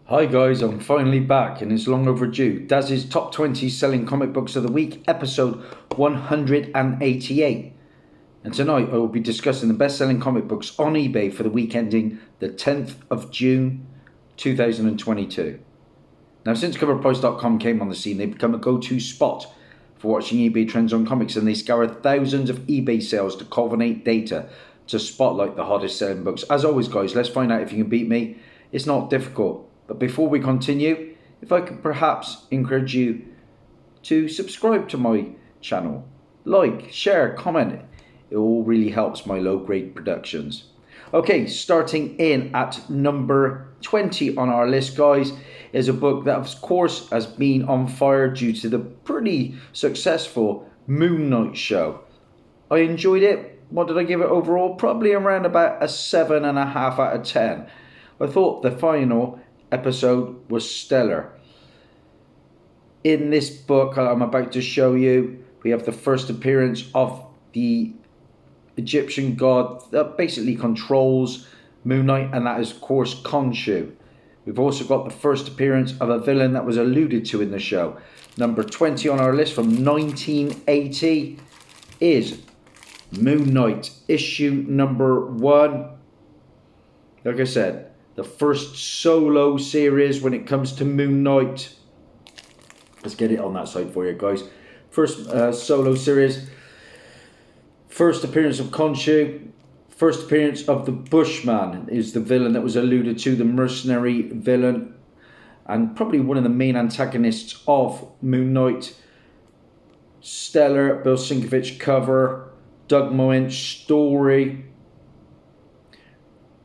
Hi guys, I'm finally back and it's long overdue. Dazzie's Top 20 Selling Comic Books of the Week, episode 188. And tonight I will be discussing the best-selling comic books on eBay for the week ending the 10th of June 2022. Now, since CoverPrice.com came on the scene, they've become a go-to spot for watching eBay trends on comics, and they scour thousands of eBay sales to culminate data to spotlight the hottest selling books. As always guys, let's find out if you can beat me. It's not difficult. But before we continue, if I could perhaps encourage you to subscribe to my channel, like, share, comment. It all really helps my low-grade productions. Okay, starting in at number 20 on our list, guys, is a book that, of course, has been on fire due to the pretty successful Moon Knight show. I enjoyed it. What did I give it overall? Probably around about a 7.5 out of 10. I thought the final episode was stellar. In this book I'm about to show you, we have the first appearance of the Egyptian god that basically controls Moon Knight, and that is of course Khonshu. We've also got the first appearance of a villain that was alluded to in the show. Number 20 on our list from 1980 is Moon Knight, issue number 1. Like I said, the first solo series when it comes to Moon Knight. Let's get it on that side for you guys. First solo series. First appearance of Khonshu. First appearance of the Bushman is the villain that was alluded to, the mercenary villain. And probably one of the main antagonists of Moon Knight. Stellar Bill Sienkiewicz cover. Doug Moench story.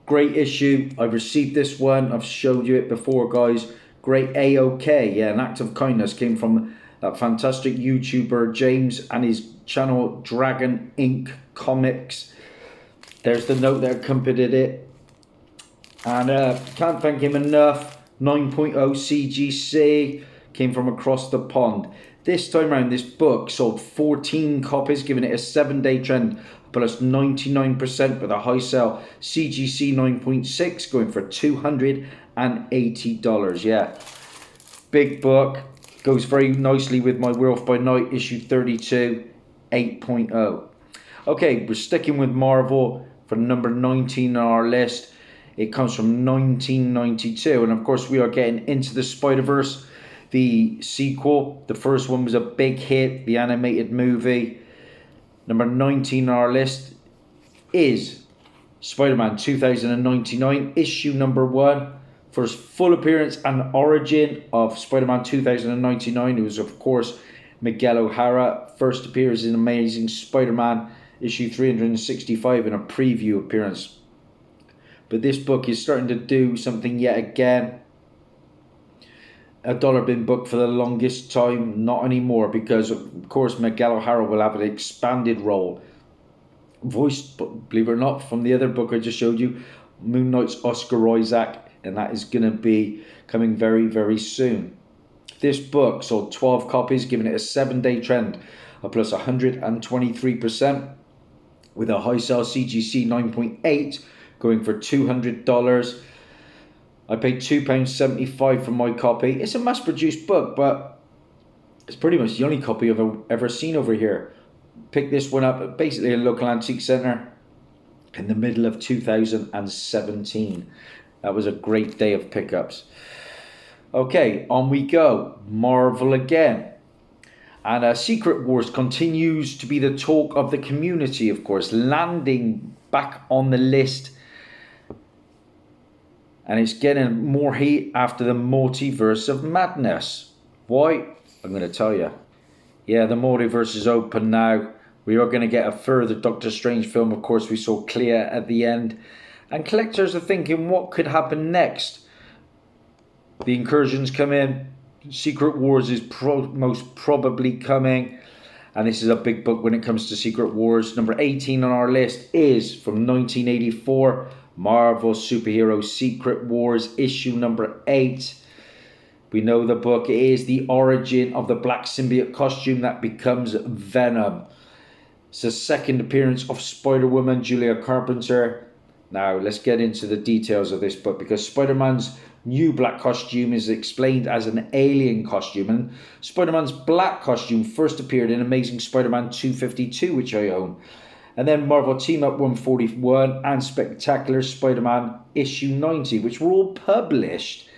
Great issue. I've received this one. I've showed you it before, guys. Great AOK. Yeah, an act of kindness came from that fantastic YouTuber James and his channel Dragon Inc. Comics. There's the note that accompanied it. And can't thank him enough. 9.0 CGC came from across the pond. This time around, this book sold 14 copies, giving it a 7-day trend. Plus 99% with a high sell. CGC 9.6 going for $280. Yeah, big book. Goes very nicely with my Werewolf by Night issue 32 8.0. Okay, we're sticking with Marvel for number 19 on our list. It comes from 1992, and of course we are getting Into the Spider-Verse, the sequel. The first one was a big hit, the animated movie. Number 19 on our list is Spider-Man 2099, issue number 1. First full appearance and origin of Spider-Man 2099. It was, of course, Miguel O'Hara. First appears in Amazing Spider-Man, issue 365, in a preview appearance. But this book is starting to do something yet again. A dollar bin book for the longest time, not anymore, because of course Miguel O'Hara will have an expanded role, voiced, believe it or not, from the other book I just showed you, Moon Knight's Oscar Isaac, and that is going to be coming very, very soon. This book sold 12 copies, giving it a 7-day trend of plus 123%, with a high sell CGC 9.8 going for $200. I paid £2.75 for my copy. It's a mass-produced book, but it's pretty much the only copy I've ever seen over here. Picked this one up at basically a local antique centre in the middle of 2017. That was a great day of pickups. Okay, on we go. Marvel again. And Secret Wars continues to be the talk of the community, of course, landing back on the list. And it's getting more heat after the Multiverse of Madness. Why? I'm going to tell you. Yeah, the multiverse is open now. We are going to get a further Doctor Strange film. Of course, we saw Clea at the end. And collectors are thinking, what could happen next? The incursions come in. Secret Wars is most probably coming. And this is a big book when it comes to Secret Wars. Number 18 on our list is from 1984. Marvel Superhero Secret Wars, issue number 8. We know the book is the origin of the black symbiote costume that becomes Venom. It's the second appearance of Spider-Woman, Julia Carpenter. Now, let's get into the details of this book, because Spider-Man's new black costume is explained as an alien costume. And Spider-Man's black costume first appeared in Amazing Spider-Man 252, which I own. And then Marvel Team Up 141 and Spectacular Spider-Man issue 90, which were all published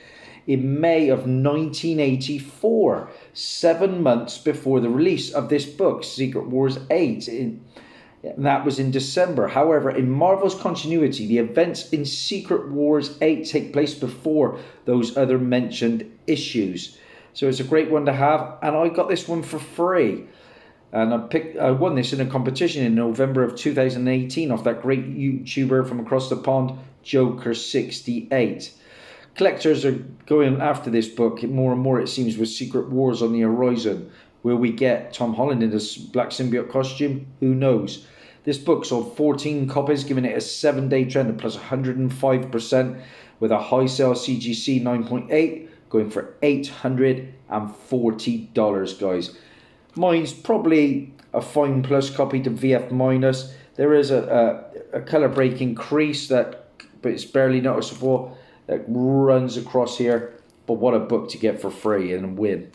in May of 1984, 7 months before the release of this book, Secret Wars 8. And that was in December. However, in Marvel's continuity, the events in Secret Wars 8 take place before those other mentioned issues. So it's a great one to have, and I got this one for free. And I won this in a competition in November of 2018 off that great YouTuber from across the pond, Joker68. Collectors are going after this book more and more, it seems, with Secret Wars on the horizon. Will we get Tom Holland in this black symbiote costume? Who knows? This book sold 14 copies, giving it a 7-day trend of plus 105%, with a high sale CGC 9.8 going for $840, guys. Mine's probably a fine plus copy to VF minus. There is a colour breaking crease but it's barely noticeable, that runs across here. But what a book to get for free and win.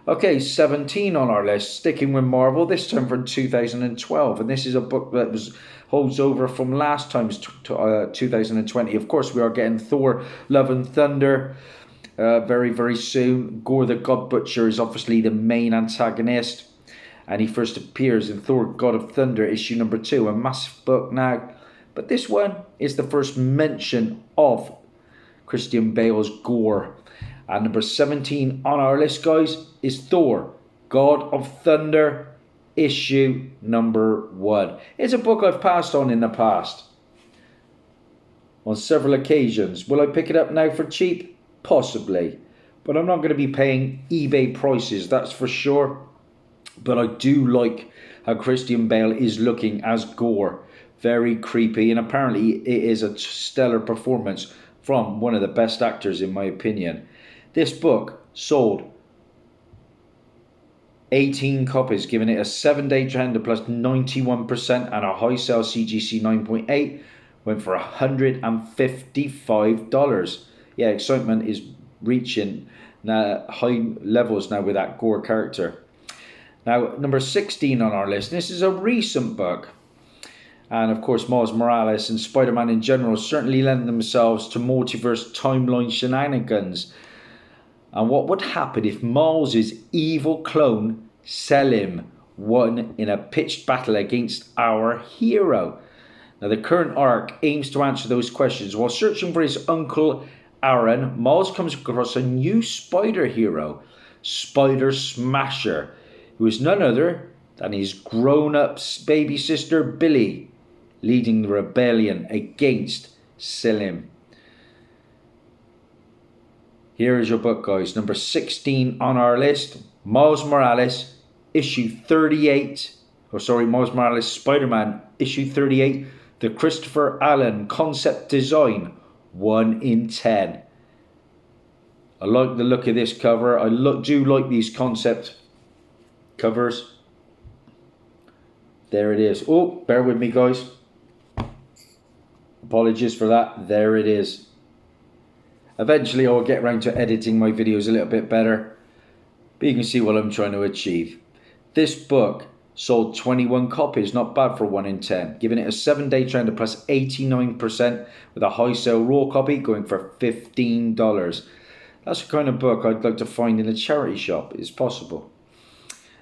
Okay, 17 on our list, sticking with Marvel, this time from 2012. And this is a book that holds over from last time's 2020. Of course, we are getting Thor, Love and Thunder very, very soon. Gore the God Butcher is obviously the main antagonist. And he first appears in Thor, God of Thunder, issue number 2. A massive book now. But this one is the first mention of Christian Bale's Gore. And number 17 on our list, guys, is Thor, God of Thunder, issue number 1. It's a book I've passed on in the past on several occasions. Will I pick it up now for cheap? Possibly. But I'm not going to be paying eBay prices, that's for sure. But I do like how Christian Bale is looking as Gore. Very creepy, and apparently it is a stellar performance from one of the best actors, in my opinion. This book sold 18 copies, giving it a 7-day trend of plus 91% and a high sale CGC 9.8, went for $155. Yeah, excitement is reaching high levels now with that Gore character. Now, number 16 on our list, this is a recent book. And of course, Miles Morales and Spider-Man in general certainly lend themselves to multiverse timeline shenanigans. And what would happen if Miles' evil clone, Selim, won in a pitched battle against our hero? Now, the current arc aims to answer those questions. While searching for his uncle Aaron, Miles comes across a new spider hero, Spider Smasher, who is none other than his grown-up baby sister Billy, leading the rebellion against Selim. Here is your book, guys. Number 16 on our list, Miles Morales, issue 38. Miles Morales Spider-Man, issue 38. The Christopher Allen concept design, 1 in 10. I like the look of this cover. I do like these concept covers. There it is. Oh, bear with me, guys. Apologies for that. There it is. Eventually I'll get around to editing my videos a little bit better, but you can see what I'm trying to achieve. This book sold 21 copies, not bad for 1 in 10, giving it a 7-day trend of plus 89% with a high sale raw copy going for $15. That's the kind of book I'd like to find in a charity shop. It's possible.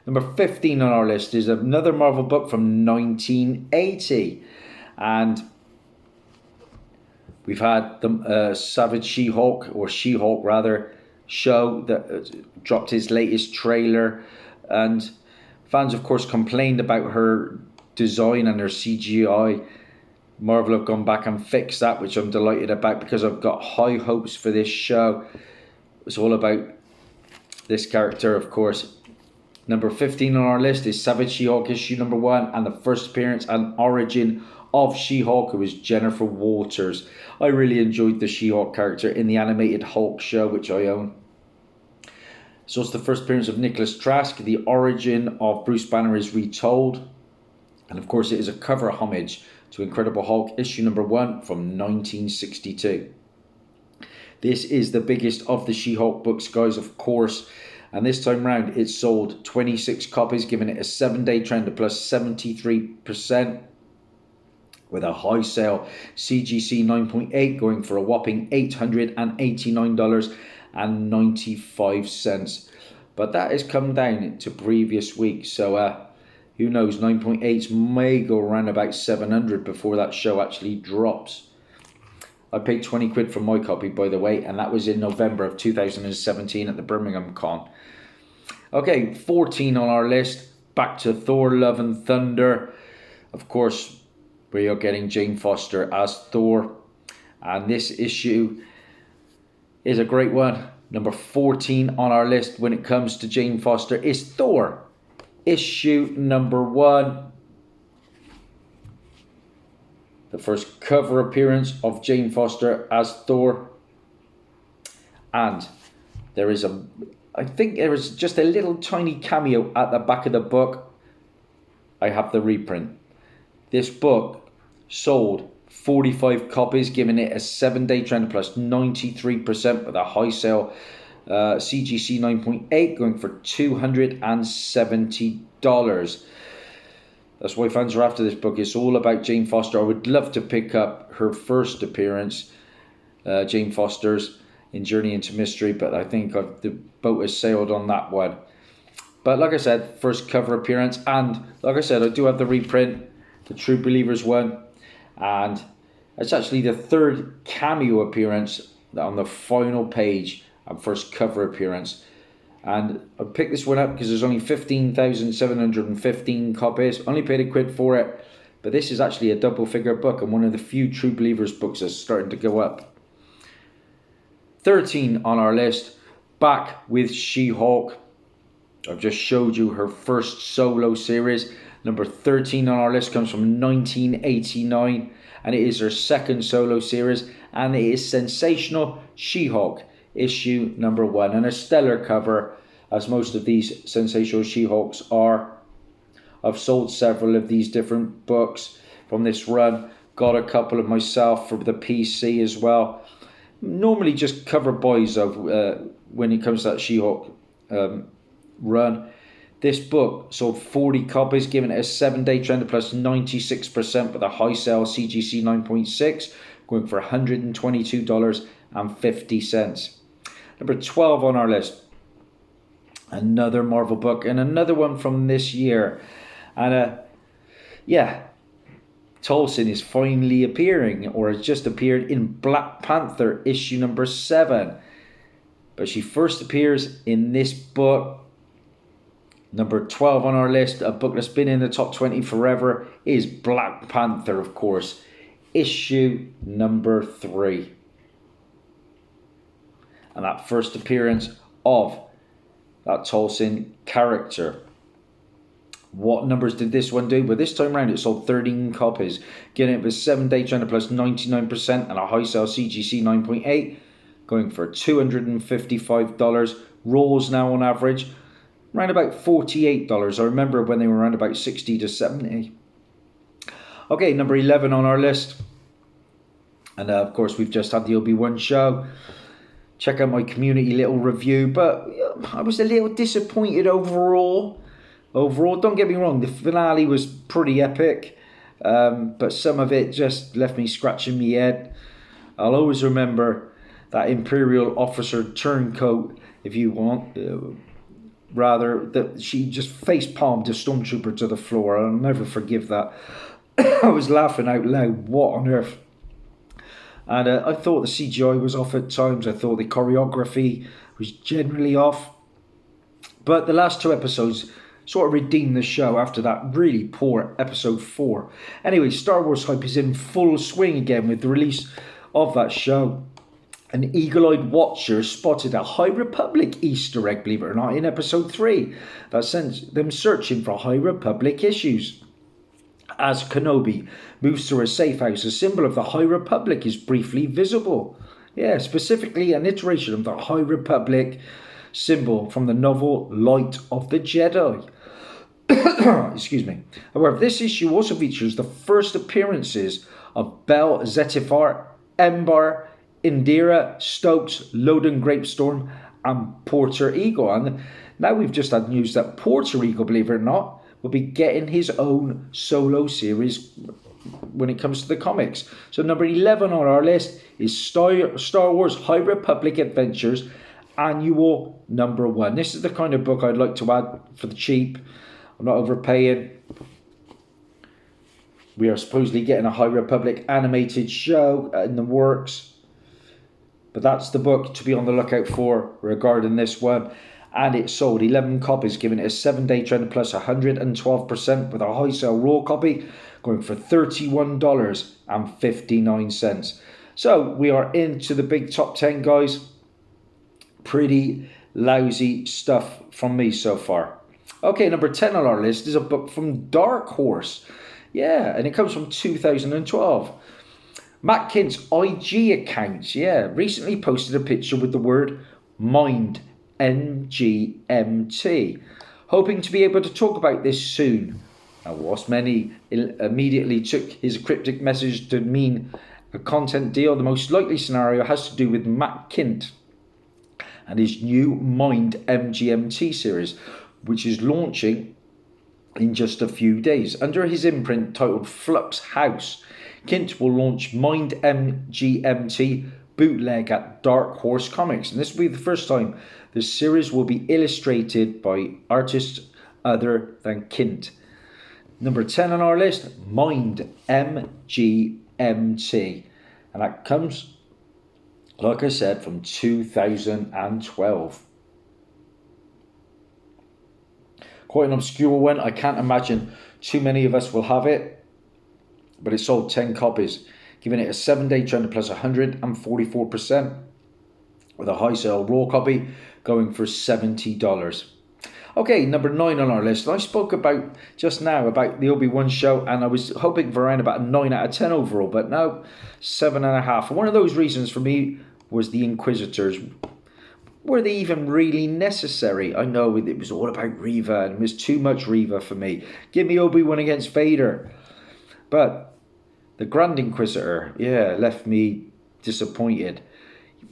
Number 15 on our list is another Marvel book from 1980, and we've had the Savage She-Hulk, or She-Hulk rather, show that dropped his latest trailer, and fans of course complained about her design and her CGI. Marvel have gone back and fixed that, which I'm delighted about, because I've got high hopes for this show. It's all about this character, of course. Number 15 on our list is Savage She-Hulk issue number 1, and the first appearance and origin of She-Hulk, who was Jennifer Walters. I really enjoyed the She-Hulk character in the animated Hulk show, which I own. So it's the first appearance of Nicholas Trask. The origin of Bruce Banner is retold. And of course it is a cover homage to Incredible Hulk issue number 1 from 1962. This is the biggest of the She-Hulk books, guys, of course. And this time round, it sold 26 copies, giving it a 7-day trend of plus 73%. With a high sale CGC 9.8 going for a whopping $889.95. But that has come down to previous weeks. So who knows, 9.8s may go around about 700 before that show actually drops. I paid 20 quid for my copy, by the way, and that was in November of 2017 at the Birmingham Con. Okay, 14 on our list. Back to Thor Love and Thunder. Of course, we are getting Jane Foster as Thor. And this issue is a great one. Number 14 on our list when it comes to Jane Foster is Thor. Issue number 1. The first cover appearance of Jane Foster as Thor. And there is I think there is just a little tiny cameo at the back of the book. I have the reprint. This book sold 45 copies, giving it a 7-day trend plus 93% with a high sale CGC 9.8 going for $270. That's why fans are after this book. It's all about Jane Foster. I would love to pick up her first appearance, Jane Foster's in Journey into Mystery, but I think the boat has sailed on that one. But like I said, first cover appearance, and like I said, I do have the reprint, the True Believers one, and it's actually the third cameo appearance on the final page and first cover appearance. And I picked this one up because there's only 15,715 copies. Only paid a quid for it, but this is actually a double figure book and one of the few True Believers books that's starting to go up. 13 on our list, back with She-Hulk. I've just showed you her first solo series. Number 13 on our list comes from 1989, and it is her second solo series, and it is Sensational She-Hulk, issue number 1, and a stellar cover, as most of these Sensational She-Hulks are. I've sold several of these different books from this run, got a couple of myself for the PC as well. Normally just cover buys of when it comes to that She-Hulk run. This book sold 40 copies, giving it a 7-day trend of plus 96% with a high sale CGC 9.6, going for $122.50. Number 12 on our list, another Marvel book and another one from this year. And Tolson is finally appearing, or has just appeared in Black Panther issue number 7. But she first appears in this book. Number 12 on our list, a book that's been in the top 20 forever, is Black Panther, of course. Issue number 3. And that first appearance of that Tolson character. What numbers did this one do? But this time around it sold 13 copies, getting it with 7-day trend of plus 99% and a high sale CGC 9.8, going for $255. Rolls now on average around about $48. I remember when they were around about 60 to 70. Okay, number 11 on our list. And of course we've just had the Obi-Wan show. Check out my community little review, but I was a little disappointed overall. Don't get me wrong, the finale was pretty epic, but some of it just left me scratching my head. I'll always remember that Imperial officer turncoat, if you want, rather, that she just face palmed a stormtrooper to the floor. I'll never forgive that. I was laughing out loud. What on earth? And I thought the CGI was off at times. I thought the choreography was generally off. But the last 2 episodes sort of redeemed the show after that really poor episode 4. Anyway, Star Wars hype is in full swing again with the release of that show. An eagle-eyed watcher spotted a High Republic Easter egg, believe it or not, in episode 3 that sent them searching for High Republic issues. As Kenobi moves through a safe house, a symbol of the High Republic is briefly visible. Yeah, specifically an iteration of the High Republic symbol from the novel Light of the Jedi. Excuse me. However, this issue also features the first appearances of Belle Zetifar, Ember, Indira, Stokes, Loden Grapestorm, and Porter Eagle. And now we've just had news that Porter Eagle, believe it or not, will be getting his own solo series when it comes to the comics. So number 11 on our list is Star Wars High Republic Adventures Annual number 1. This is the kind of book I'd like to add for the cheap. I'm not overpaying. We are supposedly getting a High Republic animated show in the works. But that's the book to be on the lookout for regarding this one. And it sold 11 copies, giving it a 7-day trend plus 112%, with a high sale raw copy going for $31.59. So we are into the big top 10, guys. Pretty lousy stuff from me so far. Okay, number 10 on our list is a book from Dark Horse. Yeah, and it comes from 2012. Matt Kint's IG account, recently posted a picture with the word Mind, MGMT. Hoping to be able to talk about this soon. Now, whilst many immediately took his cryptic message to mean a content deal, the most likely scenario has to do with Matt Kint and his new Mind MGMT series, which is launching in just a few days. Under his imprint titled Flux House, Kint will launch Mind MGMT bootleg at Dark Horse Comics, and this will be the first time the series will be illustrated by artists other than Kint. Number 10 on our list, Mind MGMT, and that comes, like I said, from 2012. Quite an obscure one. I can't imagine too many of us will have it, but it sold 10 copies, giving it a 7-day trend plus 144%, with a high sale raw copy going for $70. Okay, number 9 on our list. I spoke about just now about the Obi-Wan show, and I was hoping for around about a 9 out of 10 overall, but no, 7.5. And one of those reasons for me was the Inquisitors. Were they even really necessary? I know it was all about Reva, and it was too much Reva for me. Give me Obi-Wan against Vader. But the Grand Inquisitor, left me disappointed.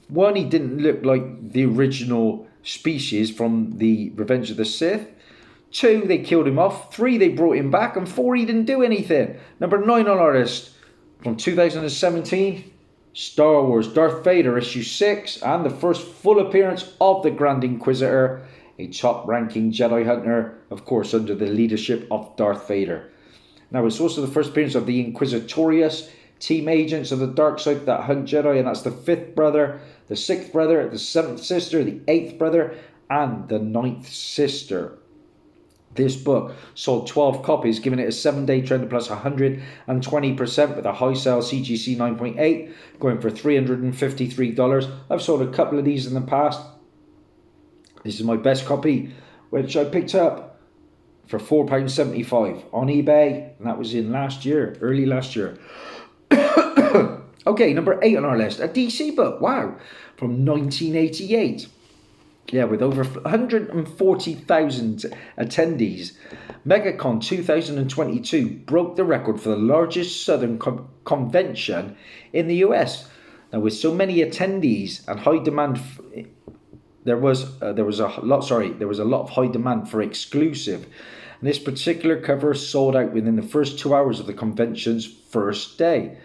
One, he didn't look like the original species from the Revenge of the Sith. 2, they killed him off. 3, they brought him back. And 4, he didn't do anything. Number 9 on our list from 2017, Star Wars Darth Vader issue 6, and the first full appearance of the Grand Inquisitor, a top-ranking Jedi Hunter, of course under the leadership of Darth Vader. Now, it's also the first appearance of the Inquisitorius, team agents of the dark side that hunt Jedi, and that's the 5th brother, the 6th brother, the 7th sister, the 8th brother, and the 9th sister. This book sold 12 copies, giving it a 7-day trend plus 120%, with a high sale CGC 9.8 going for $353. I've sold a couple of these in the past. This is my best copy, which I picked up for £4.75 on eBay, and that was in early last year. Okay, number 8 on our list, a DC book, wow, from 1988. Yeah, with over 140,000 attendees, MegaCon 2022 broke the record for the largest Southern convention in the US. Now, with so many attendees and high demand, there was a lot of high demand for exclusive. And this particular cover sold out within the first 2 hours of the convention's first day.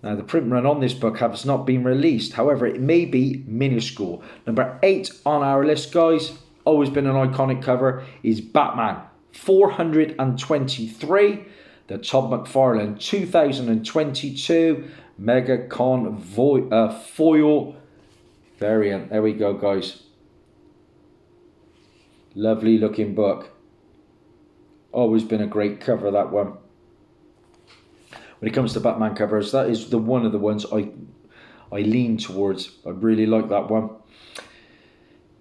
Now, the print run on this book has not been released. However, it may be minuscule. Number 8 on our list, guys, always been an iconic cover, is Batman 423, the Todd McFarlane 2022 MegaCon foil variant. There we go, guys. Lovely looking book. Always been a great cover, that one. When it comes to Batman covers, that is one of the ones I lean towards. I really like that one.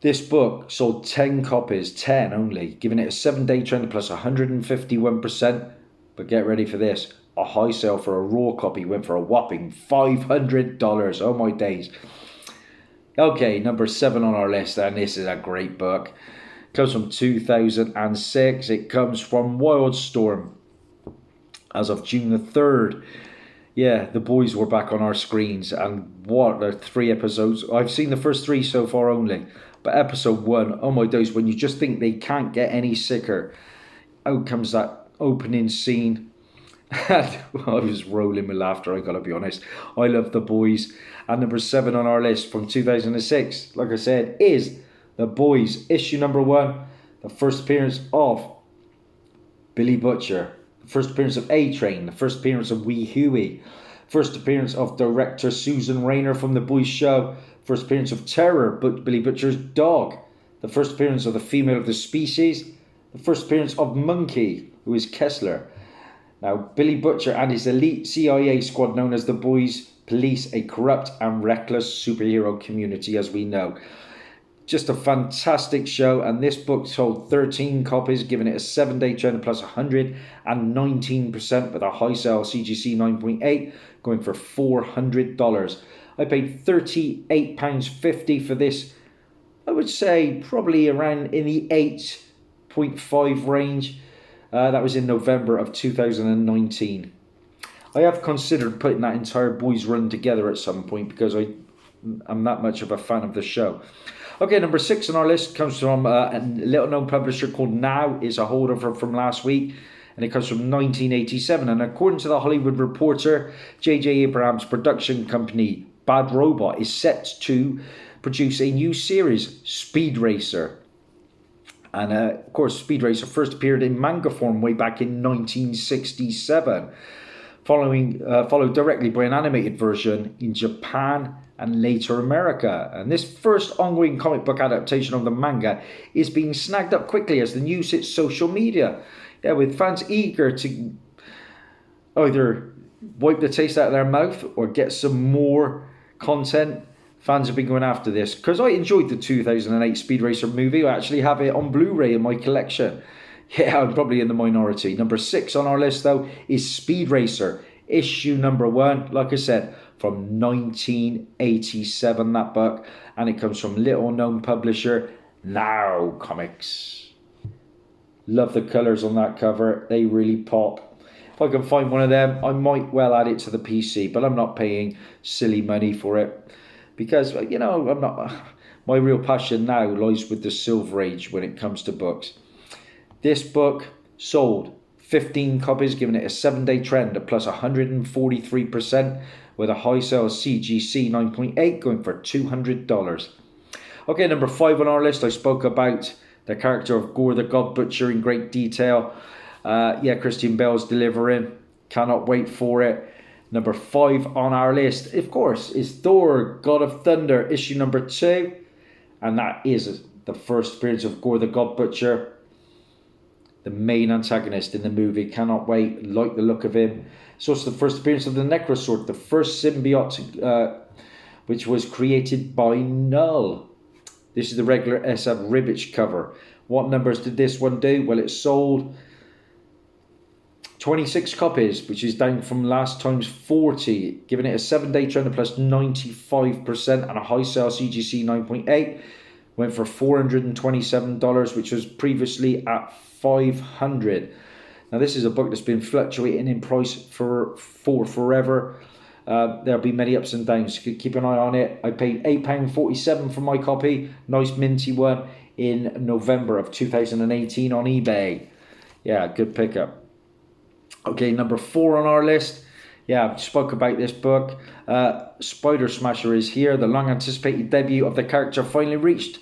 This book sold 10 copies, 10 only, giving it a 7-day trend plus 151%. But get ready for this. A high sale for a raw copy went for a whopping $500. Oh my days. Okay, number 7 on our list, and this is a great book. Comes from 2006. It comes from Wildstorm as of June the 3rd. Yeah, The Boys were back on our screens, and what are 3 episodes? I've seen the first 3 so far only, but episode 1, oh my days, when you just think they can't get any sicker, out comes that opening scene. I was rolling with laughter, I gotta be honest. I love The Boys. And number 7 on our list from 2006, like I said, is The Boys, issue number 1, the first appearance of Billy Butcher, the first appearance of A-Train, the first appearance of Wee Huey, first appearance of director Susan Rayner from The Boys show, first appearance of Terror, Billy Butcher's dog, the first appearance of the female of the species, the first appearance of Monkey, who is Kessler. Now, Billy Butcher and his elite CIA squad known as the Boys police a corrupt and reckless superhero community, as we know. Just a fantastic show, and this book sold 13 copies, giving it a 7-day trend plus 119% with a high sale CGC 9.8, going for $400. I paid £38.50 for this. I would say probably around in the 8.5 range. That was in November of 2019. I have considered putting that entire Boys run together at some point because I'm that much of a fan of the show. Okay, number 6 on our list comes from a little known publisher called Now. It's a holdover from last week, and it comes from 1987. And according to the Hollywood Reporter, J.J. Abrams' production company Bad Robot is set to produce a new series, Speed Racer. And of course, Speed Racer first appeared in manga form way back in 1967, followed directly by an animated version in Japan and later America. And this first ongoing comic book adaptation of the manga is being snagged up quickly as the news hits social media. Yeah, with fans eager to either wipe the taste out of their mouth or get some more content. Fans have been going after this because I enjoyed the 2008 Speed Racer movie. I actually have it on Blu-ray in my collection. Yeah, I'm probably in the minority. Number 6 on our list, though, is Speed Racer, issue number 1. Like I said, from 1987, that book. And it comes from little-known publisher Now Comics. Love the colours on that cover. They really pop. If I can find one of them, I might well add it to the PC, but I'm not paying silly money for it. Because, you know, I'm not. My real passion now lies with the Silver Age when it comes to books. This book sold 15 copies, giving it a 7-day trend at plus 143%, with a high sale CGC 9.8 going for $200. Okay, number 5 on our list, I spoke about the character of Gore the God Butcher in great detail. Yeah, Christian Bale's delivering. Cannot wait for it. Number 5 on our list, of course, is Thor, God of Thunder, issue number 2. And that is the first appearance of Gore the God Butcher, the main antagonist in the movie. Cannot wait, like the look of him. It's also the first appearance of the Necrosword, the first symbiote, which was created by Null. This is the regular SF Ribbage cover. What numbers did this one do? Well, it sold 26 copies, which is down from last time's 40, giving it a 7-day trend of plus 95% and a high sale CGC 9.8. Went for $427, which was previously at $500. Now, this is a book that's been fluctuating in price for forever. There'll be many ups and downs. Keep an eye on it. I paid £8.47 for my copy. Nice minty one in November of 2018 on eBay. Yeah, good pickup. Okay, number 4 on our list. Yeah, I spoke about this book. Spider Smasher is here. The long anticipated debut of the character finally reached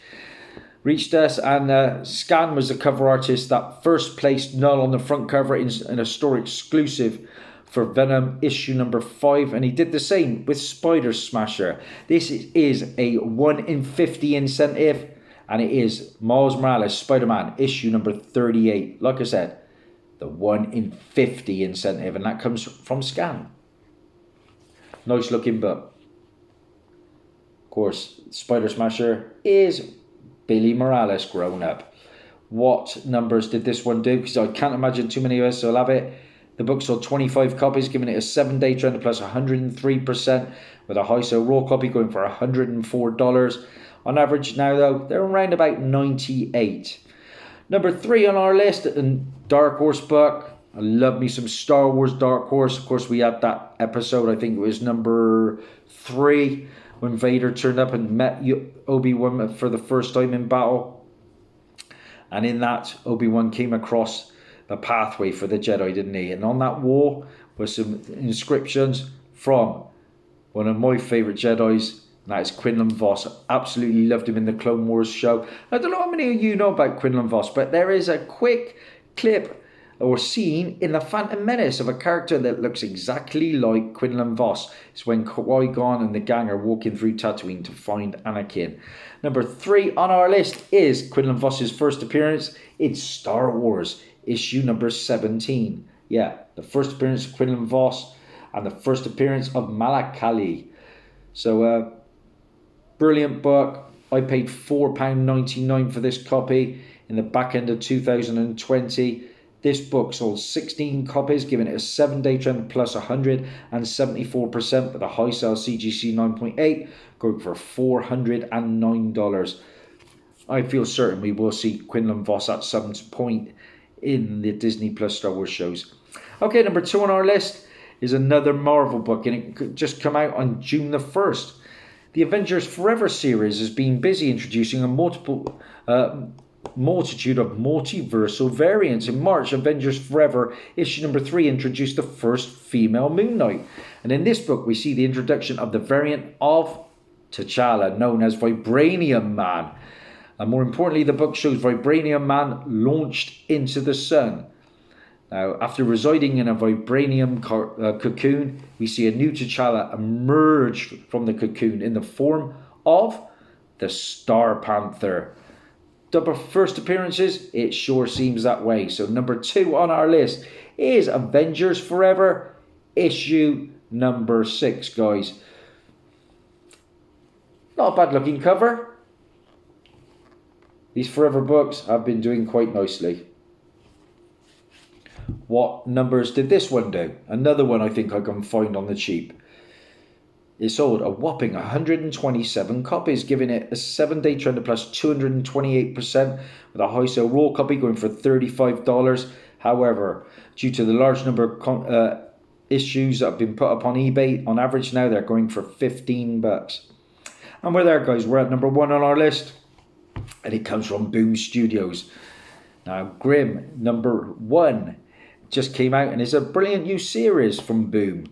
us, and Scan was the cover artist that first placed Null on the front cover in a store exclusive for Venom issue number 5, and he did the same with Spider Smasher. This is a 1 in 50 incentive, and it is Miles Morales Spider-Man issue number 38. Like I said, the 1 in 50 incentive, and that comes from Scan. Nice looking book. Of course, Spider Smasher is Billy Morales grown up. What numbers did this one do? Because I can't imagine too many of us will have it. The book sold 25 copies, giving it a 7-day trend plus 103%, with a high sale raw copy going for $104. On average now, though, they're around about 98. Number 3 on our list, a Dark Horse book. I love me some Star Wars Dark Horse. Of course, we had that episode, I think it was number 3, when Vader turned up and met Obi-Wan for the first time in battle. And in that, Obi-Wan came across the pathway for the Jedi, didn't he? And on that wall were some inscriptions from one of my favourite Jedis, and that is Quinlan Vos. Absolutely loved him in the Clone Wars show. I don't know how many of you know about Quinlan Vos, but there is a quick clip or scene in The Phantom Menace of a character that looks exactly like Quinlan Vos. It's when Qui-Gon and the gang are walking through Tatooine to find Anakin. Number 3 on our list is Quinlan Vos's first appearance in Star Wars, issue number 17. Yeah, the first appearance of Quinlan Vos and the first appearance of Malak Ali. So, brilliant book. I paid £4.99 for this copy in the back end of 2020. This book sold 16 copies, giving it a 7-day trend plus 174% with a high sale CGC 9.8, going for $409. I feel certain we will see Quinlan Vos at some point in the Disney Plus Star Wars shows. Okay, number 2 on our list is another Marvel book, and it could just come out on June the 1st. The Avengers Forever series has been busy introducing a multitude of multiversal variants. In March, Avengers Forever issue number 3 introduced the first female Moon Knight. And in this book, we see the introduction of the variant of T'Challa, known as Vibranium Man. And more importantly, the book shows Vibranium Man launched into the sun. Now, after residing in a vibranium cocoon, we see a new T'Challa emerge from the cocoon in the form of the Star Panther. Double first appearances, it sure seems that way. So number 2 on our list is Avengers Forever, issue number 6, guys. Not a bad looking cover. These Forever books have been doing quite nicely. What numbers did this one do? Another one I think I can find on the cheap. It sold a whopping 127 copies, giving it a 7-day trend of plus 228%, with a high sale raw copy going for $35. However, due to the large number of issues that have been put up on eBay, on average now they're going for $15. And we're there, guys. We're at number 1 on our list, and it comes from Boom Studios. Now, Grimm number 1 just came out, and it's a brilliant new series from Boom.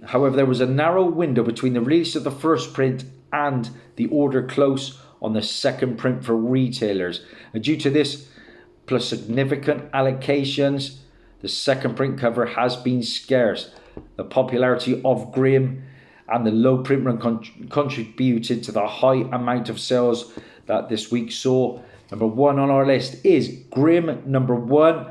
However, there was a narrow window between the release of the first print and the order close on the second print for retailers. And due to this, plus significant allocations, the second print cover has been scarce. The popularity of Grimm and the low print run contributed to the high amount of sales that this week saw. Number 1 on our list is Grimm number 1.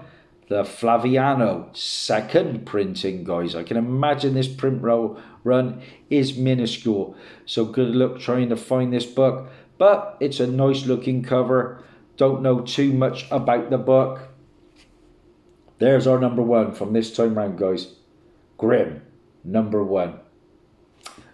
The Flaviano second printing, guys. I can imagine this print run is minuscule. So good luck trying to find this book. But it's a nice looking cover. Don't know too much about the book. There's our number 1 from this time round, guys. Grimm number 1.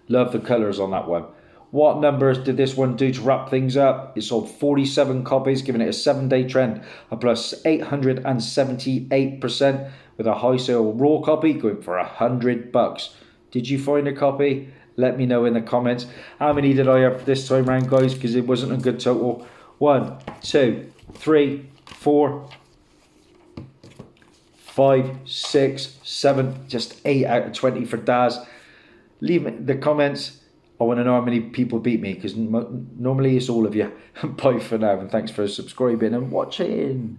Love the colours on that one. What numbers did this one do to wrap things up? It sold 47 copies, giving it a 7-day trend of plus 878%, with a high sale raw copy going for $100. Did you find a copy? Let me know in the comments. How many did I have this time round, guys? Because it wasn't a good total. 1, 2, 3, 4, 5, 6, 7, just 8 out of 20 for Daz. Leave me the comments. I want to know how many people beat me, because normally it's all of you. Bye for now, and thanks for subscribing and watching.